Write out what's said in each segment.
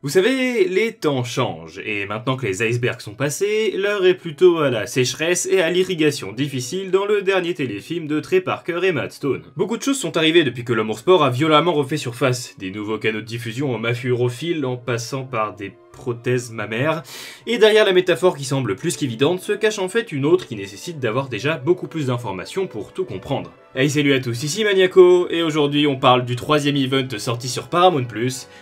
Vous savez, les temps changent, et maintenant que les icebergs sont passés, l'heure est plutôt à la sécheresse et à l'irrigation difficile dans le dernier téléfilm de Trey Parker et Matt Stone. Beaucoup de choses sont arrivées depuis que l'Homme Sport a violemment refait surface, des nouveaux canaux de diffusion aux mafieux europhiles en passant par des prothèses mammaires, et derrière la métaphore qui semble plus qu'évidente se cache en fait une autre qui nécessite d'avoir déjà beaucoup plus d'informations pour tout comprendre. Hey salut à tous, ici Maniaco, et aujourd'hui on parle du troisième event sorti sur Paramount+,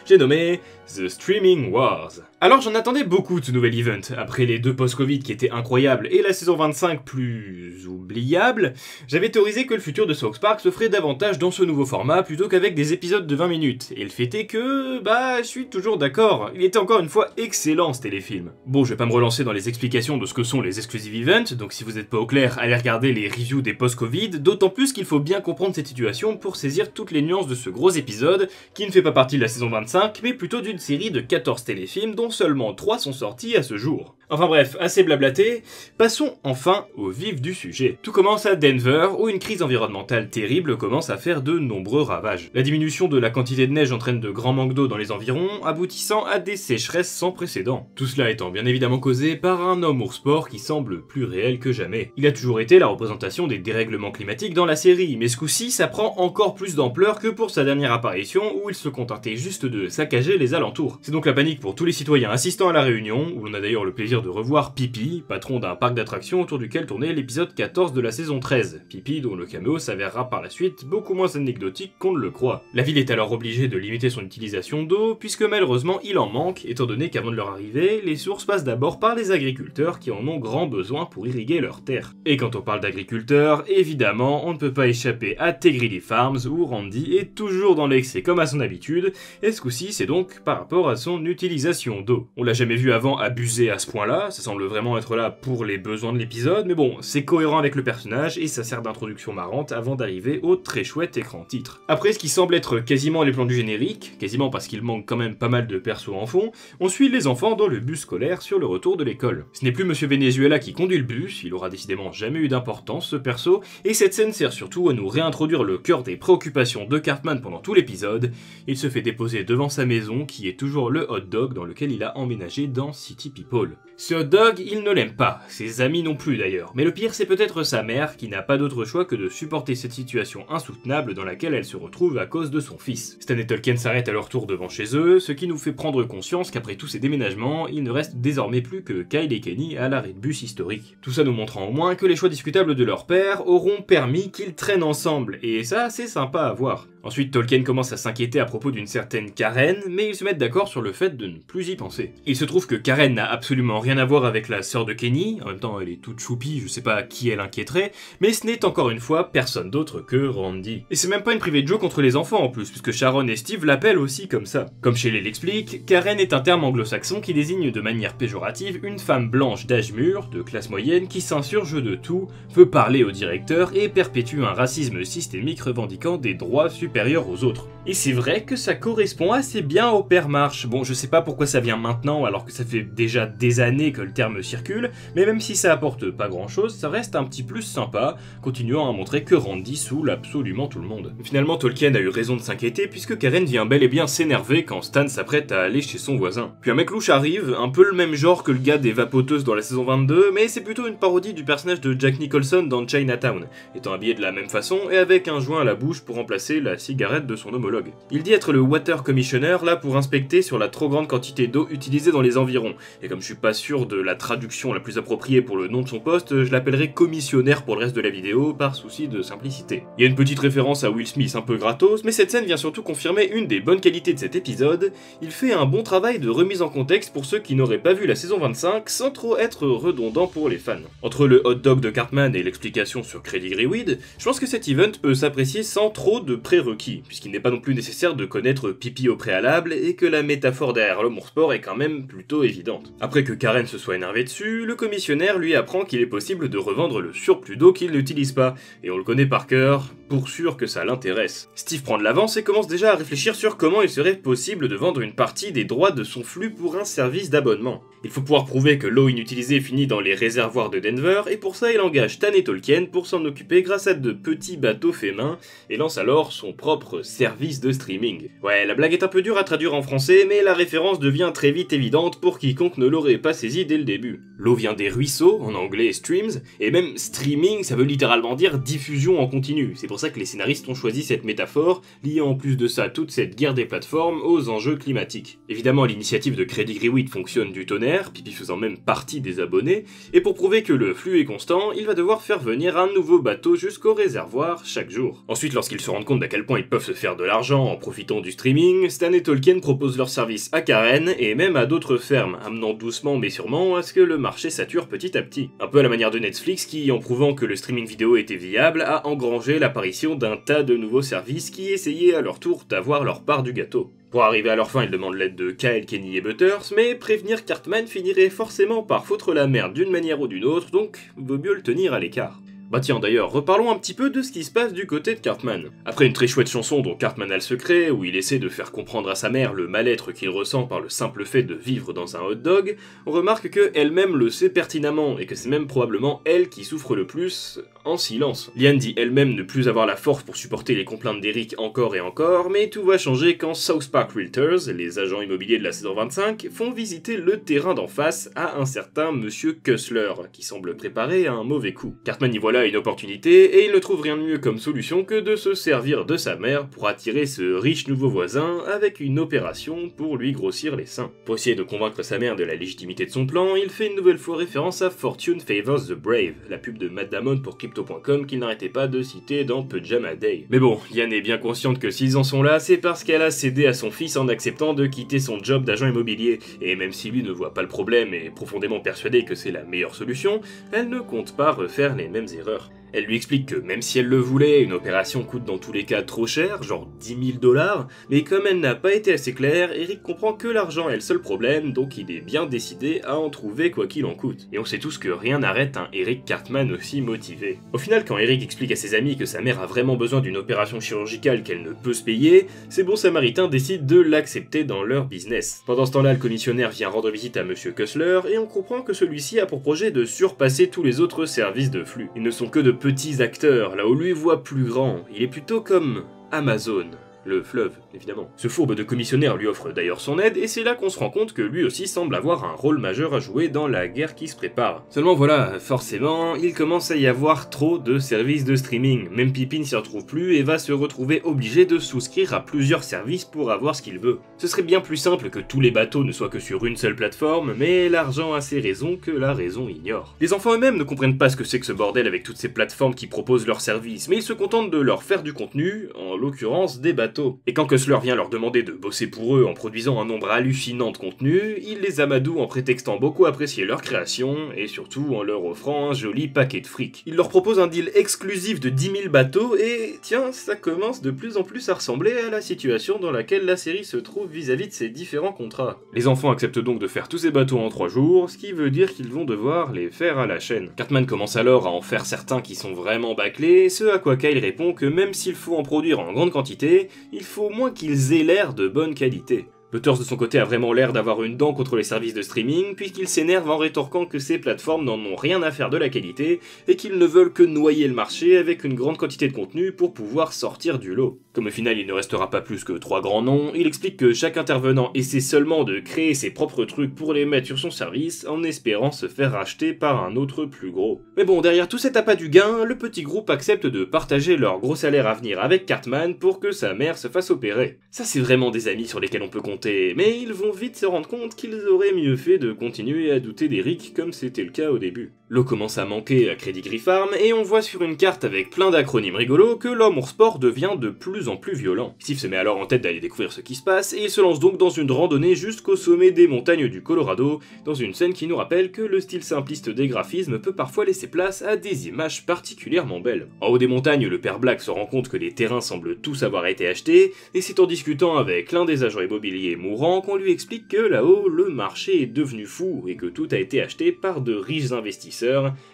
j'ai nommé The Streaming Wars. Alors j'en attendais beaucoup de ce nouvel event, après les deux post-Covid qui étaient incroyables et la saison 25 plus oubliable, j'avais théorisé que le futur de South Park se ferait davantage dans ce nouveau format plutôt qu'avec des épisodes de 20 minutes, et le fait est que, je suis toujours d'accord, il était encore une fois excellent ce téléfilm. Bon, je vais pas me relancer dans les explications de ce que sont les exclusive events, donc si vous n'êtes pas au clair, allez regarder les reviews des post-Covid, d'autant plus qu'il faut bien comprendre cette situation pour saisir toutes les nuances de ce gros épisode, qui ne fait pas partie de la saison 25, mais plutôt d'une série de 14 téléfilms dont seulement 3 sont sortis à ce jour. Enfin bref, assez blablaté, passons enfin au vif du sujet. Tout commence à Denver, où une crise environnementale terrible commence à faire de nombreux ravages. La diminution de la quantité de neige entraîne de grands manques d'eau dans les environs, aboutissant à des sécheresses sans précédent. Tout cela étant bien évidemment causé par un homme au sport qui semble plus réel que jamais. Il a toujours été la représentation des dérèglements climatiques dans la série, mais ce coup-ci ça prend encore plus d'ampleur que pour sa dernière apparition où il se contentait juste de saccager les alentours. C'est donc la panique pour tous les citoyens assistant à la réunion, où l'on a d'ailleurs le plaisir de revoir Pee-Pee, patron d'un parc d'attractions autour duquel tournait l'épisode 14 de la saison 13. Pee-Pee dont le caméo s'avérera par la suite beaucoup moins anecdotique qu'on ne le croit. La ville est alors obligée de limiter son utilisation d'eau, puisque malheureusement il en manque, étant donné qu'avant de leur arrivée, les sources passent d'abord par les agriculteurs qui en ont grand besoin pour irriguer leurs terres. Et quand on parle d'agriculteurs, évidemment, on ne peut pas échapper à Tegrilly Farms, où Randy est toujours dans l'excès comme à son habitude, et ce coup-ci c'est donc par rapport à son utilisation d'eau. On l'a jamais vu avant abuser à ce point-là, ça semble vraiment être là pour les besoins de l'épisode, mais bon, c'est cohérent avec le personnage et ça sert d'introduction marrante avant d'arriver au très chouette écran titre. Après ce qui semble être quasiment les plans du générique, quasiment parce qu'il manque quand même pas mal de persos en fond, on suit les enfants dans le bus scolaire sur le retour de l'école. Ce n'est plus Monsieur Venezuela qui conduit le bus, il aura décidément jamais eu d'importance ce perso, et cette scène sert surtout à nous réintroduire le cœur des préoccupations de Cartman pendant tout l'épisode. Il se fait déposer devant sa maison qui est toujours le hot dog dans lequel il a emménagé dans City People. Ce hot dog, il ne l'aime pas, ses amis non plus d'ailleurs, mais le pire c'est peut-être sa mère qui n'a pas d'autre choix que de supporter cette situation insoutenable dans laquelle elle se retrouve à cause de son fils. Stan et Tolkien s'arrêtent à leur tour devant chez eux, ce qui nous fait prendre conscience qu'après tous ces déménagements, il ne reste désormais plus que Kyle et Kenny à l'arrêt de bus historique. Tout ça nous montrant au moins que les choix discutables de leur père auront permis qu'ils traînent ensemble, et ça c'est sympa à voir. Ensuite, Tolkien commence à s'inquiéter à propos d'une certaine Karen, mais ils se mettent d'accord sur le fait de ne plus y penser. Il se trouve que Karen n'a absolument rien à voir avec la sœur de Kenny, en même temps elle est toute choupie, je sais pas qui elle inquiéterait, mais ce n'est encore une fois personne d'autre que Randy. Et c'est même pas une private joke contre les enfants en plus, puisque Sharon et Steve l'appellent aussi comme ça. Comme Shelley l'explique, Karen est un terme anglo-saxon qui désigne de manière péjorative une femme blanche d'âge mûr, de classe moyenne, qui s'insurge de tout, veut parler au directeur et perpétue un racisme systémique revendiquant des droits supérieurs aux autres. Et c'est vrai que ça correspond assez bien au père Marsh. Bon, je sais pas pourquoi ça vient maintenant alors que ça fait déjà des années que le terme circule, mais même si ça apporte pas grand chose, ça reste un petit plus sympa, continuant à montrer que Randy saoule absolument tout le monde. Finalement, Tolkien a eu raison de s'inquiéter puisque Karen vient bel et bien s'énerver quand Stan s'apprête à aller chez son voisin. Puis un mec louche arrive, un peu le même genre que le gars des vapoteuses dans la saison 22, mais c'est plutôt une parodie du personnage de Jack Nicholson dans Chinatown, étant habillé de la même façon et avec un joint à la bouche pour remplacer la cigarette de son homologue. Il dit être le Water Commissioner là pour inspecter sur la trop grande quantité d'eau utilisée dans les environs, et comme je suis pas sûr de la traduction la plus appropriée pour le nom de son poste, je l'appellerai commissionnaire pour le reste de la vidéo par souci de simplicité. Il y a une petite référence à Will Smith un peu gratos, mais cette scène vient surtout confirmer une des bonnes qualités de cet épisode, il fait un bon travail de remise en contexte pour ceux qui n'auraient pas vu la saison 25 sans trop être redondant pour les fans. Entre le hot dog de Cartman et l'explication sur Credit Greenweed, je pense que cet event peut s'apprécier sans trop de prérequis, puisqu'il n'est pas non plus nécessaire de connaître Pee-Pee au préalable et que la métaphore derrière l'homme sport est quand même plutôt évidente. Après que Karen Karen se soit énervée dessus, le commissionnaire lui apprend qu'il est possible de revendre le surplus d'eau qu'il n'utilise pas, et on le connaît par cœur, pour sûr que ça l'intéresse. Steve prend de l'avance et commence déjà à réfléchir sur comment il serait possible de vendre une partie des droits de son flux pour un service d'abonnement. Il faut pouvoir prouver que l'eau inutilisée finit dans les réservoirs de Denver, et pour ça il engage Stan et Tolkien pour s'en occuper grâce à de petits bateaux faits main, et lance alors son propre service de streaming. Ouais, la blague est un peu dure à traduire en français, mais la référence devient très vite évidente pour quiconque ne l'aurait pas saisi dès le début. L'eau vient des ruisseaux, en anglais streams, et même streaming ça veut littéralement dire diffusion en continu. C'est pour ça que les scénaristes ont choisi cette métaphore, liant en plus de ça toute cette guerre des plateformes aux enjeux climatiques. Évidemment l'initiative de Credit Grewitt fonctionne du tonnerre, Pipi faisant même partie des abonnés, et pour prouver que le flux est constant, il va devoir faire venir un nouveau bateau jusqu'au réservoir chaque jour. Ensuite, lorsqu'ils se rendent compte d'à quel point ils peuvent se faire de l'argent en profitant du streaming, Stan et Tolkien proposent leur service à Karen et même à d'autres fermes, amenant doucement mais sûrement à ce que le marché sature petit à petit. Un peu à la manière de Netflix qui, en prouvant que le streaming vidéo était viable, a engrangé l'apparition d'un tas de nouveaux services qui essayaient à leur tour d'avoir leur part du gâteau. Pour arriver à leur fin, ils demandent l'aide de Kyle, Kenny et Butters, mais prévenir Cartman finirait forcément par foutre la merde d'une manière ou d'une autre, donc vaut mieux le tenir à l'écart. Bah tiens d'ailleurs, reparlons un petit peu de ce qui se passe du côté de Cartman. Après une très chouette chanson dont Cartman a le secret, où il essaie de faire comprendre à sa mère le mal-être qu'il ressent par le simple fait de vivre dans un hot dog, on remarque que elle-même le sait pertinemment, et que c'est même probablement elle qui souffre le plus en silence. Liane dit elle-même ne plus avoir la force pour supporter les complaintes d'Eric encore et encore, mais tout va changer quand South Park Realtors, les agents immobiliers de la saison 25, font visiter le terrain d'en face à un certain Monsieur Cussler, qui semble préparer un mauvais coup. Cartman y voit là une opportunité, et il ne trouve rien de mieux comme solution que de se servir de sa mère pour attirer ce riche nouveau voisin avec une opération pour lui grossir les seins. Pour essayer de convaincre sa mère de la légitimité de son plan, il fait une nouvelle fois référence à Fortune Favors the Brave, la pub de Matt Damon pour Crypto.com qu'il n'arrêtait pas de citer dans Pajama Day. Mais bon, Liane est bien consciente que s'ils en sont là, c'est parce qu'elle a cédé à son fils en acceptant de quitter son job d'agent immobilier, et même si lui ne voit pas le problème et est profondément persuadé que c'est la meilleure solution, elle ne compte pas refaire les mêmes erreurs. Elle lui explique que même si elle le voulait, une opération coûte dans tous les cas trop cher, genre 10 000 $, mais comme elle n'a pas été assez claire, Eric comprend que l'argent est le seul problème, donc il est bien décidé à en trouver quoi qu'il en coûte. Et on sait tous que rien n'arrête un Eric Cartman aussi motivé. Au final, quand Eric explique à ses amis que sa mère a vraiment besoin d'une opération chirurgicale qu'elle ne peut se payer, ces bons samaritains décident de l'accepter dans leur business. Pendant ce temps-là, le commissionnaire vient rendre visite à Monsieur Cussler, et on comprend que celui-ci a pour projet de surpasser tous les autres services de flux. Ils ne sont que de petits acteurs, là où lui voit plus grand. Il est plutôt comme Amazon. Le fleuve, évidemment. Ce fourbe de commissionnaire lui offre d'ailleurs son aide, et c'est là qu'on se rend compte que lui aussi semble avoir un rôle majeur à jouer dans la guerre qui se prépare. Seulement voilà, forcément, il commence à y avoir trop de services de streaming. Même Pippin s'y retrouve plus et va se retrouver obligé de souscrire à plusieurs services pour avoir ce qu'il veut. Ce serait bien plus simple que tous les bateaux ne soient que sur une seule plateforme, mais l'argent a ses raisons que la raison ignore. Les enfants eux-mêmes ne comprennent pas ce que c'est que ce bordel avec toutes ces plateformes qui proposent leurs services, mais ils se contentent de leur faire du contenu, en l'occurrence des bateaux. Et quand Cussler vient leur demander de bosser pour eux en produisant un nombre hallucinant de contenus, il les amadoue en prétextant beaucoup apprécier leur création, et surtout en leur offrant un joli paquet de fric. Il leur propose un deal exclusif de 10 000 bateaux, et tiens, ça commence de plus en plus à ressembler à la situation dans laquelle la série se trouve vis-à-vis de ses différents contrats. Les enfants acceptent donc de faire tous ces bateaux en 3 jours, ce qui veut dire qu'ils vont devoir les faire à la chaîne. Cartman commence alors à en faire certains qui sont vraiment bâclés, ce à quoi Kyle répond que même s'il faut en produire en grande quantité, il faut au moins qu'ils aient l'air de bonne qualité. Butters de son côté a vraiment l'air d'avoir une dent contre les services de streaming, puisqu'il s'énerve en rétorquant que ces plateformes n'en ont rien à faire de la qualité, et qu'ils ne veulent que noyer le marché avec une grande quantité de contenu pour pouvoir sortir du lot. Comme au final il ne restera pas plus que 3 grands noms, il explique que chaque intervenant essaie seulement de créer ses propres trucs pour les mettre sur son service, en espérant se faire racheter par un autre plus gros. Mais bon, derrière tout cet appât du gain, le petit groupe accepte de partager leur gros salaire à venir avec Cartman pour que sa mère se fasse opérer. Ça c'est vraiment des amis sur lesquels on peut compter, mais ils vont vite se rendre compte qu'ils auraient mieux fait de continuer à douter d'Eric comme c'était le cas au début. L'eau commence à manquer à Crédit Griffarm et on voit sur une carte avec plein d'acronymes rigolos que l'homme ours sport devient de plus en plus violent. Steve se met alors en tête d'aller découvrir ce qui se passe et il se lance donc dans une randonnée jusqu'au sommet des montagnes du Colorado, dans une scène qui nous rappelle que le style simpliste des graphismes peut parfois laisser place à des images particulièrement belles. En haut des montagnes, le père Black se rend compte que les terrains semblent tous avoir été achetés, et c'est en discutant avec l'un des agents immobiliers mourants qu'on lui explique que là-haut, le marché est devenu fou et que tout a été acheté par de riches investisseurs,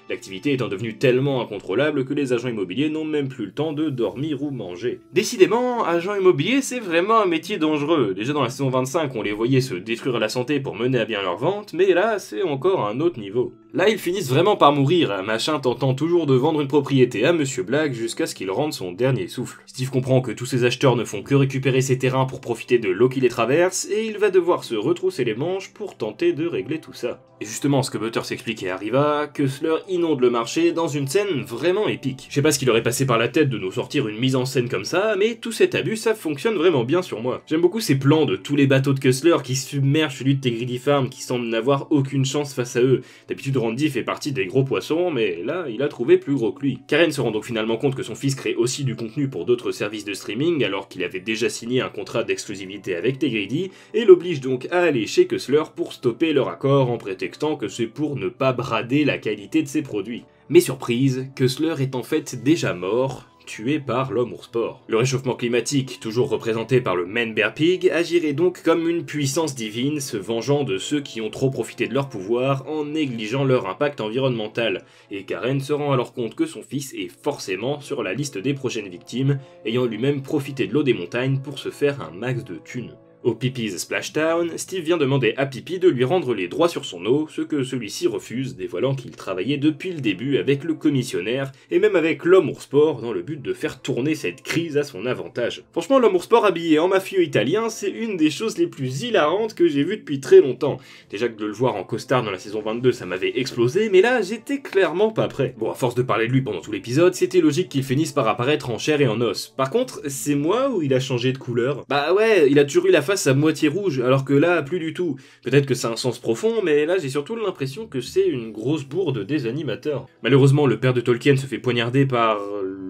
l'activité étant devenue tellement incontrôlable que les agents immobiliers n'ont même plus le temps de dormir ou manger. Décidément, agent immobilier c'est vraiment un métier dangereux. Déjà dans la saison 25, on les voyait se détruire la santé pour mener à bien leur vente, mais là c'est encore un autre niveau. Là ils finissent vraiment par mourir, Machin tentant toujours de vendre une propriété à Monsieur Black jusqu'à ce qu'il rende son dernier souffle. Steve comprend que tous ces acheteurs ne font que récupérer ses terrains pour profiter de l'eau qui les traverse, et il va devoir se retrousser les manches pour tenter de régler tout ça. Et justement, ce que Butters expliquait arriva, Kessler inonde le marché dans une scène vraiment épique. Je sais pas ce qu'il aurait passé par la tête de nous sortir une mise en scène comme ça, mais tout cet abus, ça fonctionne vraiment bien sur moi. J'aime beaucoup ces plans de tous les bateaux de Kessler qui submergent celui de Tegridy Farm, qui semble n'avoir aucune chance face à eux. D'habitude, Randy fait partie des gros poissons, mais là, il a trouvé plus gros que lui. Karen se rend donc finalement compte que son fils crée aussi du contenu pour d'autres services de streaming, alors qu'il avait déjà signé un contrat d'exclusivité avec Tegridy, et l'oblige donc à aller chez Kessler pour stopper leur accord en prétextant que c'est pour ne pas brader la qualité de ses produits. Mais surprise, Kessler est en fait déjà mort, tué par l'homme ours sport. Le réchauffement climatique, toujours représenté par le Man Bear Pig, agirait donc comme une puissance divine, se vengeant de ceux qui ont trop profité de leur pouvoir en négligeant leur impact environnemental, et Karen se rend alors compte que son fils est forcément sur la liste des prochaines victimes, ayant lui-même profité de l'eau des montagnes pour se faire un max de thunes. Au Pee-Pee's Splashtown, Steve vient demander à Pee-Pee de lui rendre les droits sur son eau, ce que celui-ci refuse, dévoilant qu'il travaillait depuis le début avec le commissionnaire, et même avec l'homme ours sport, dans le but de faire tourner cette crise à son avantage. Franchement, l'homme ours sport habillé en mafieux italien, c'est une des choses les plus hilarantes que j'ai vues depuis très longtemps. Déjà que de le voir en costard dans la saison 22, ça m'avait explosé, mais là, j'étais clairement pas prêt. Bon, à force de parler de lui pendant tout l'épisode, c'était logique qu'il finisse par apparaître en chair et en os. Par contre, c'est moi ou il a changé de couleur? Bah ouais, il a toujours eu la face à moitié rouge, alors que là, plus du tout. Peut-être que ça a un sens profond, mais là j'ai surtout l'impression que c'est une grosse bourde des animateurs. Malheureusement, le père de Tolkien se fait poignarder par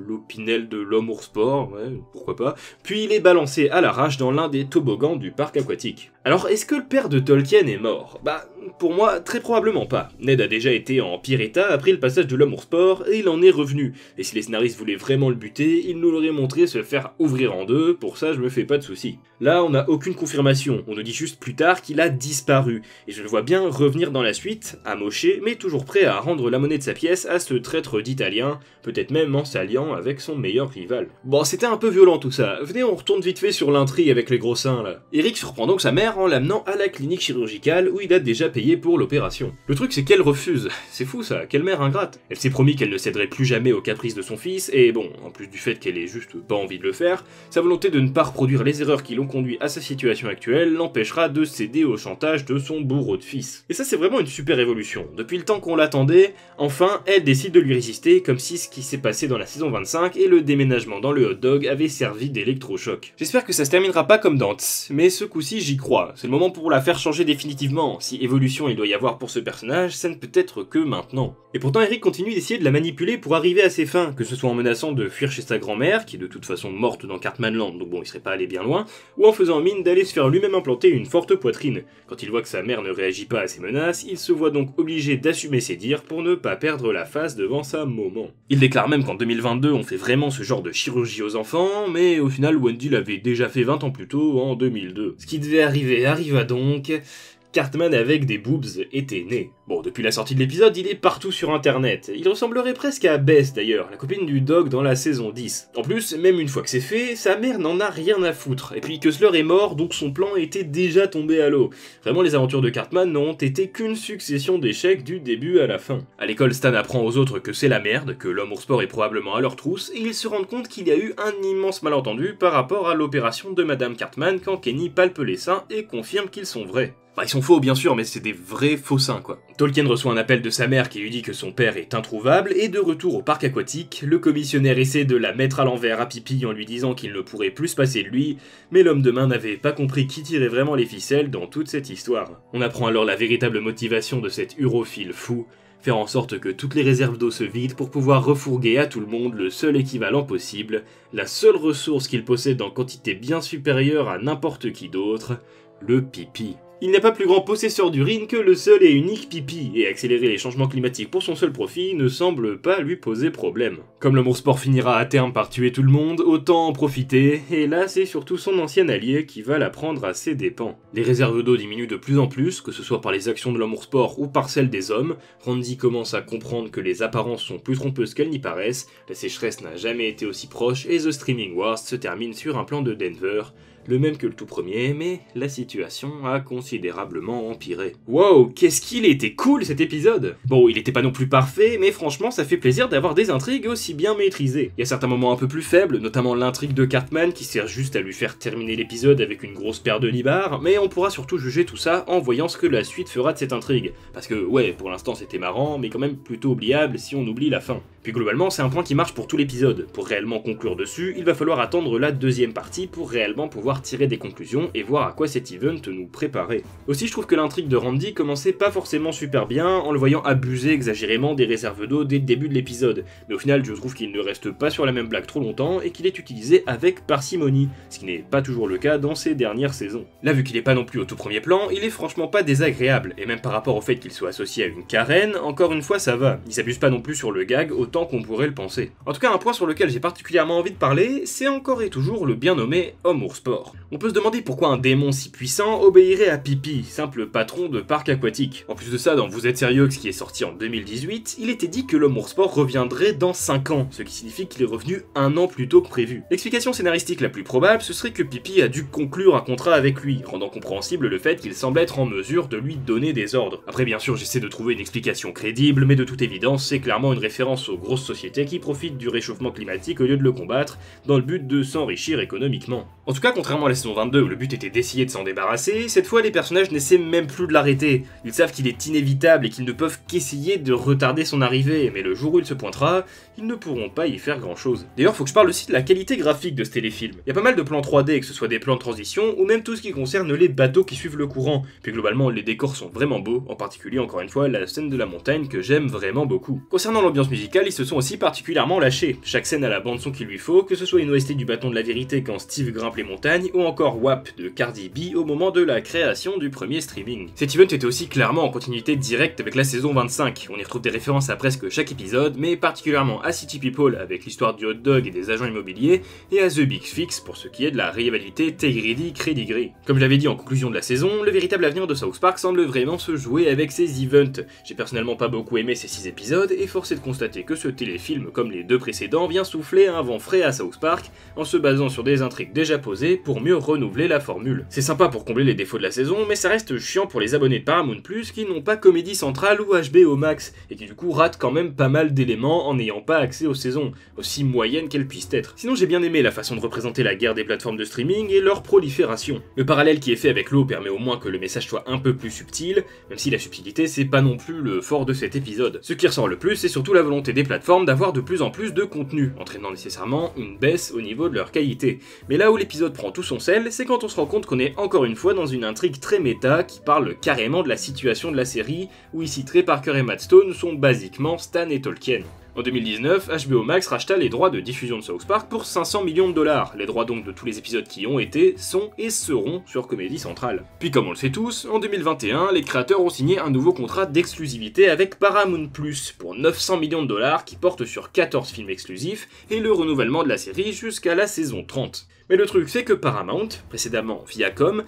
l'opinel de l'homme ours sport, ouais, pourquoi pas, puis il est balancé à l'arrache dans l'un des toboggans du parc aquatique. Alors, est-ce que le père de Tolkien est mort? Bah, pour moi, très probablement pas. Ned a déjà été en pire état après le passage de l'homme ours sport, et il en est revenu. Et si les scénaristes voulaient vraiment le buter, ils nous l'auraient montré se faire ouvrir en deux, pour ça je me fais pas de soucis. Là, on n'a aucune confirmation, on nous dit juste plus tard qu'il a disparu, et je le vois bien revenir dans la suite, amoché, mais toujours prêt à rendre la monnaie de sa pièce à ce traître d'Italien, peut-être même en s'alliant avec son meilleur rival. Bon, c'était un peu violent tout ça, venez on retourne vite fait sur l'intrigue avec les gros seins là. Eric surprend donc sa mère en l'amenant à la clinique chirurgicale où il a déjà payé pour l'opération. Le truc c'est qu'elle refuse, c'est fou ça, quelle mère ingrate. Elle s'est promis qu'elle ne céderait plus jamais aux caprices de son fils, et bon, en plus du fait qu'elle ait juste pas envie de le faire, sa volonté de ne pas reproduire les erreurs qui l'ont conduit à sa situation actuelle l'empêchera de céder au chantage de son bourreau de fils. Et ça c'est vraiment une super évolution. Depuis le temps qu'on l'attendait, enfin elle décide de lui résister, comme si ce qui s'est passé dans la saison 25 et le déménagement dans le hot dog avait servi d'électrochoc. J'espère que ça se terminera pas comme dans Tss, mais ce coup-ci j'y crois. C'est le moment pour la faire changer définitivement. Si évolution il doit y avoir pour ce personnage, ça ne peut être que maintenant. Et pourtant Eric continue d'essayer de la manipuler pour arriver à ses fins, que ce soit en menaçant de fuir chez sa grand-mère, qui est de toute façon morte dans Cartmanland, donc bon il serait pas allé bien loin, ou en faisant mine d'aller se faire lui-même implanter une forte poitrine. Quand il voit que sa mère ne réagit pas à ses menaces, il se voit donc obligé d'assumer ses dires pour ne pas perdre la face devant sa maman. Il déclare même qu'en 2022 on fait vraiment ce genre de chirurgie aux enfants, mais au final Wendy l'avait déjà fait 20 ans plus tôt, en 2002. Ce qui devait arriver arriva donc... Cartman avec des boobs était né. Bon, depuis la sortie de l'épisode, il est partout sur internet. Il ressemblerait presque à Bess d'ailleurs, la copine du dog dans la saison 10. En plus, même une fois que c'est fait, sa mère n'en a rien à foutre. Et puis Kessler est mort, donc son plan était déjà tombé à l'eau. Vraiment, les aventures de Cartman n'ont été qu'une succession d'échecs du début à la fin. À l'école, Stan apprend aux autres que c'est la merde, que l'homme ours sport est probablement à leur trousse, et ils se rendent compte qu'il y a eu un immense malentendu par rapport à l'opération de Madame Cartman quand Kenny palpe les seins et confirme qu'ils sont vrais. Bah, ils sont faux bien sûr, mais c'est des vrais faux seins quoi. Tolkien reçoit un appel de sa mère qui lui dit que son père est introuvable, et de retour au parc aquatique, le commissionnaire essaie de la mettre à l'envers à Pee-Pee en lui disant qu'il ne pourrait plus se passer de lui, mais l'homme de main n'avait pas compris qui tirait vraiment les ficelles dans toute cette histoire. On apprend alors la véritable motivation de cet urophile fou. Faire en sorte que toutes les réserves d'eau se vident pour pouvoir refourguer à tout le monde le seul équivalent possible, la seule ressource qu'il possède en quantité bien supérieure à n'importe qui d'autre, le pipi. Il n'est pas plus grand possesseur d'urine que le seul et unique pipi, et accélérer les changements climatiques pour son seul profit ne semble pas lui poser problème. Comme l'amour sport finira à terme par tuer tout le monde, autant en profiter, et là c'est surtout son ancien allié qui va la prendre à ses dépens. Les réserves d'eau diminuent de plus en plus, que ce soit par les actions de l'amour sport ou par celles des hommes. Randy commence à comprendre que les apparences sont plus trompeuses qu'elles n'y paraissent, la sécheresse n'a jamais été aussi proche, et The Streaming Wars se termine sur un plan de Denver, le même que le tout premier, mais la situation a considérablement empiré. Wow, qu'est-ce qu'il était cool cet épisode! Bon, il était pas non plus parfait, mais franchement ça fait plaisir d'avoir des intrigues aussi bien maîtrisées. Il y a certains moments un peu plus faibles, notamment l'intrigue de Cartman qui sert juste à lui faire terminer l'épisode avec une grosse paire de nibards, mais on pourra surtout juger tout ça en voyant ce que la suite fera de cette intrigue. Parce que ouais, pour l'instant c'était marrant, mais quand même plutôt oubliable si on oublie la fin. Puis globalement, c'est un point qui marche pour tout l'épisode. Pour réellement conclure dessus, il va falloir attendre la deuxième partie pour réellement pouvoir tirer des conclusions et voir à quoi cet event nous préparait. Aussi, je trouve que l'intrigue de Randy commençait pas forcément super bien en le voyant abuser exagérément des réserves d'eau dès le début de l'épisode. Mais au final, je trouve qu'il ne reste pas sur la même blague trop longtemps et qu'il est utilisé avec parcimonie, ce qui n'est pas toujours le cas dans ces dernières saisons. Là, vu qu'il est pas non plus au tout premier plan, il est franchement pas désagréable, et même par rapport au fait qu'il soit associé à une Karen, encore une fois ça va. Il s'abuse pas non plus sur le gag autant qu'on pourrait le penser. En tout cas, un point sur lequel j'ai particulièrement envie de parler, c'est encore et toujours le bien nommé Homme Sport. On peut se demander pourquoi un démon si puissant obéirait à Pipi, simple patron de parc aquatique. En plus de ça, dans Vous êtes sérieux, qui est sorti en 2018, il était dit que l'Homme Sport reviendrait dans 5 ans, ce qui signifie qu'il est revenu 1 an plus tôt que prévu. L'explication scénaristique la plus probable, ce serait que Pipi a dû conclure un contrat avec lui, rendant compréhensible le fait qu'il semble être en mesure de lui donner des ordres. Après bien sûr, j'essaie de trouver une explication crédible, mais de toute évidence, c'est clairement une référence aux grosses sociétés qui profitent du réchauffement climatique au lieu de le combattre, dans le but de s'enrichir économiquement. En tout cas, contrairement à la saison 22 où le but était d'essayer de s'en débarrasser, cette fois les personnages n'essaient même plus de l'arrêter. Ils savent qu'il est inévitable et qu'ils ne peuvent qu'essayer de retarder son arrivée, mais le jour où il se pointera, ils ne pourront pas y faire grand chose. D'ailleurs, faut que je parle aussi de la qualité graphique de ce téléfilm. Il y a pas mal de plans 3D, que ce soit des plans de transition, ou même tout ce qui concerne les bateaux qui suivent le courant. Puis globalement, les décors sont vraiment beaux, en particulier encore une fois la scène de la montagne que j'aime vraiment beaucoup. Concernant l'ambiance musicale, ils se sont aussi particulièrement lâchés. Chaque scène a la bande son qu'il lui faut, que ce soit une OST du bâton de la vérité quand Steve grimpe les montagnes, ou encore WAP de Cardi B au moment de la création du premier streaming. Cet event était aussi clairement en continuité directe avec la saison 25. On y retrouve des références à presque chaque épisode, mais particulièrement à City People avec l'histoire du hot dog et des agents immobiliers, et à The Big Fix pour ce qui est de la rivalité Tegridy-Credigree. Comme je l'avais dit en conclusion de la saison, le véritable avenir de South Park semble vraiment se jouer avec ces events. J'ai personnellement pas beaucoup aimé ces 6 épisodes, et force est de constater que ce téléfilm, comme les 2 précédents, vient souffler un vent frais à South Park en se basant sur des intrigues déjà posées pour mieux renouveler la formule. C'est sympa pour combler les défauts de la saison, mais ça reste chiant pour les abonnés de Paramount+, qui n'ont pas Comédie Centrale ou HBO Max, et qui du coup ratent quand même pas mal d'éléments en n'ayant pas accès aux saisons, aussi moyennes qu'elles puissent être. Sinon j'ai bien aimé la façon de représenter la guerre des plateformes de streaming et leur prolifération. Le parallèle qui est fait avec l'eau permet au moins que le message soit un peu plus subtil, même si la subtilité c'est pas non plus le fort de cet épisode. Ce qui ressort le plus, c'est surtout la volonté des plateformes d'avoir de plus en plus de contenu, entraînant nécessairement une baisse au niveau de leur qualité. Mais là où l'épisode prend tout son sel, c'est quand on se rend compte qu'on est encore une fois dans une intrigue très méta qui parle carrément de la situation de la série, où ici Trey Parker et Matt Stone sont basiquement Stan et Tolkien. En 2019, HBO Max racheta les droits de diffusion de South Park pour 500 millions de $, les droits donc de tous les épisodes qui ont été, sont et seront sur Comédie Centrale. Puis comme on le sait tous, en 2021, les créateurs ont signé un nouveau contrat d'exclusivité avec Paramount+, pour 900 millions de $, qui porte sur 14 films exclusifs, et le renouvellement de la série jusqu'à la saison 30. Mais le truc c'est que Paramount, précédemment Viacom,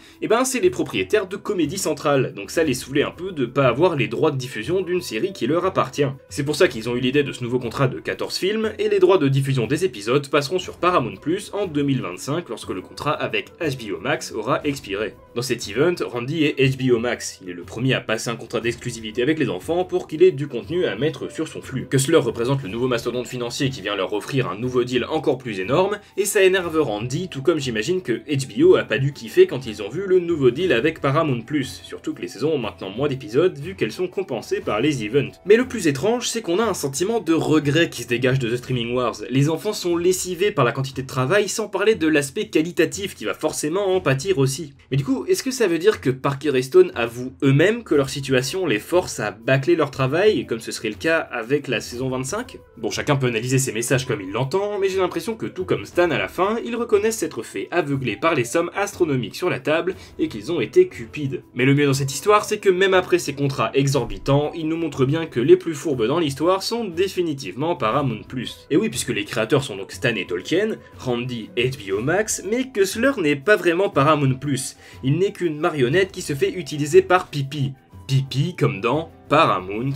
c'est les propriétaires de Comédie Centrale, donc ça les saoulait un peu de pas avoir les droits de diffusion d'une série qui leur appartient. C'est pour ça qu'ils ont eu l'idée de ce nouveau contrat de 14 films, et les droits de diffusion des épisodes passeront sur Paramount+, en 2025 lorsque le contrat avec HBO Max aura expiré. Dans cet event, Randy est HBO Max, il est le premier à passer un contrat d'exclusivité avec les enfants pour qu'il ait du contenu à mettre sur son flux. Kessler représente le nouveau mastodonte financier qui vient leur offrir un nouveau deal encore plus énorme, et ça énerve Randy aussi, tout comme j'imagine que HBO a pas dû kiffer quand ils ont vu le nouveau deal avec Paramount+, surtout que les saisons ont maintenant moins d'épisodes vu qu'elles sont compensées par les events. Mais le plus étrange, c'est qu'on a un sentiment de regret qui se dégage de The Streaming Wars. Les enfants sont lessivés par la quantité de travail, sans parler de l'aspect qualitatif qui va forcément en pâtir aussi. Mais du coup, est-ce que ça veut dire que Parker et Stone avouent eux-mêmes que leur situation les force à bâcler leur travail, comme ce serait le cas avec la saison 25 ? Bon, chacun peut analyser ses messages comme il l'entend, mais j'ai l'impression que tout comme Stan à la fin, ils reconnaissent s'être fait aveugler par les sommes astronomiques sur la table et qu'ils ont été cupides. Mais le mieux dans cette histoire, c'est que même après ces contrats exorbitants, ils nous montrent bien que les plus fourbes dans l'histoire sont définitivement Paramount+. Et oui, puisque les créateurs sont donc Stan et Tolkien, Randy HBO Max, mais Kessler n'est pas vraiment Paramount+. Il n'est qu'une marionnette qui se fait utiliser par Pipi. Pipi comme dans Paramount+.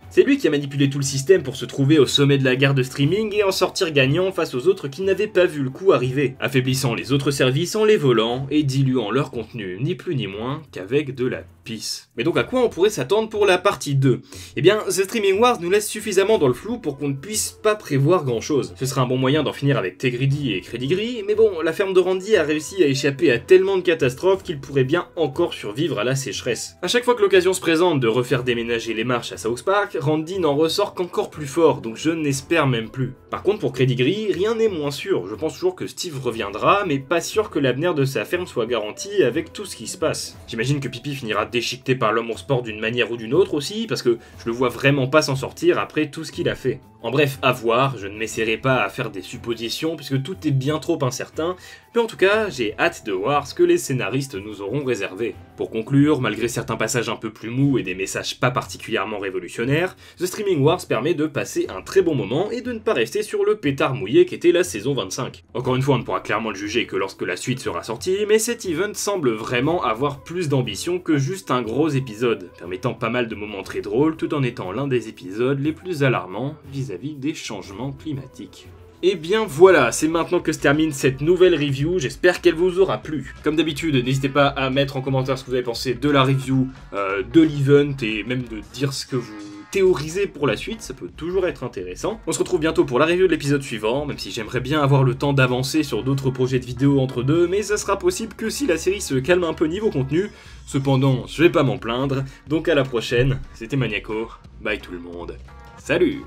C'est lui qui a manipulé tout le système pour se trouver au sommet de la guerre de streaming et en sortir gagnant face aux autres qui n'avaient pas vu le coup arriver, affaiblissant les autres services en les volant et diluant leur contenu ni plus ni moins qu'avec de la pisse. Mais donc à quoi on pourrait s'attendre pour la partie 2 ? Eh bien, The Streaming Wars nous laisse suffisamment dans le flou pour qu'on ne puisse pas prévoir grand chose. Ce serait un bon moyen d'en finir avec Tegridy et Credigris, mais bon, la ferme de Randy a réussi à échapper à tellement de catastrophes qu'il pourrait bien encore survivre à la sécheresse. À chaque fois que l'occasion se présente de refaire déménager les marches à South Park, Randy n'en ressort qu'encore plus fort, donc je n'espère même plus. Par contre pour Credigris, rien n'est moins sûr, je pense toujours que Steve reviendra, mais pas sûr que l'avenir de sa ferme soit garanti avec tout ce qui se passe. J'imagine que Pipi finira déchiqueté par l'homme au sport d'une manière ou d'une autre aussi, parce que je le vois vraiment pas s'en sortir après tout ce qu'il a fait. En bref, à voir, je ne m'essaierai pas à faire des suppositions puisque tout est bien trop incertain, mais en tout cas, j'ai hâte de voir ce que les scénaristes nous auront réservé. Pour conclure, malgré certains passages un peu plus mous et des messages pas particulièrement révolutionnaires, The Streaming Wars permet de passer un très bon moment et de ne pas rester sur le pétard mouillé qu'était la saison 25. Encore une fois, on ne pourra clairement le juger que lorsque la suite sera sortie, mais cet event semble vraiment avoir plus d'ambition que juste un gros épisode, permettant pas mal de moments très drôles tout en étant l'un des épisodes les plus alarmants vis-à-vis des changements climatiques. Et bien voilà, c'est maintenant que se termine cette nouvelle review, j'espère qu'elle vous aura plu. Comme d'habitude, n'hésitez pas à mettre en commentaire ce que vous avez pensé de la review, de l'event et même de dire ce que vous théoriser pour la suite, ça peut toujours être intéressant. On se retrouve bientôt pour la review de l'épisode suivant, même si j'aimerais bien avoir le temps d'avancer sur d'autres projets de vidéos entre deux, mais ça sera possible que si la série se calme un peu niveau contenu. Cependant, je vais pas m'en plaindre, donc à la prochaine, c'était Maniaco, bye tout le monde, salut!